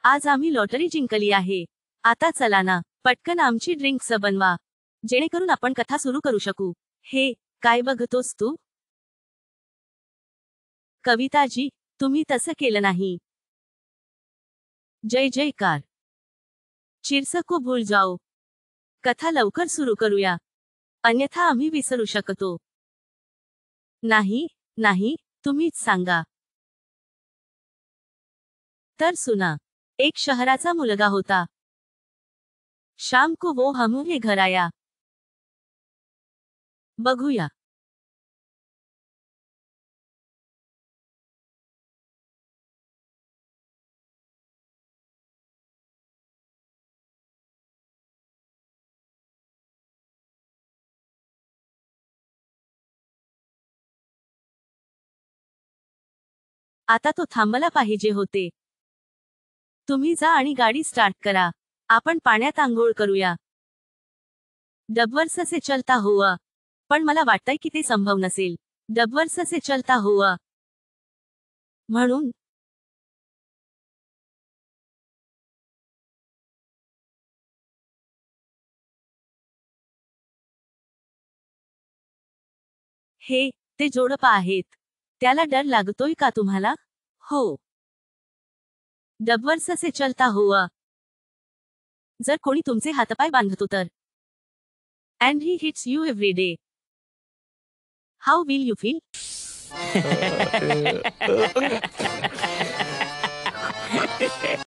आज आम्ही लॉटरी जिंकली आहे। आता चला ना, पटकन आमची ड्रिंक्स बनवा, जेणेकरून आपण कथा सुरू करू शकू। हे काय बघतोस तू? कविताजी, तुम्ही तसं केलं नाही। जय जयकार। चिरस को भूल जाओ। कथा लवकर सुरू करूया, अन्यथा आम्ही विसरू शकतो। नाही नाही, तुम्हीच सांगा। तर सुना। एक शहराचा मुलगा होता। शाम को वो हमरे घर आया। बघूया। आता तो थांबला पाहिजे होते। तुम्ही जा आणि गाडी स्टार्ट करा, आपण पाण्यात आंघोळ करूया। डबवर्स से चलता हुआ। पण मला वाटतंय की ते संभव नसेल। डबवर्स से चलता हुआ म्हणून हे ते जोडपं आहेत। त्याला डर लागतोय का तुम्हाला? हो। डबवर्स से चलता हुआ। जर कोणी तुमचे हातपाय बांधतो तर? And he hits you every day. How will you feel?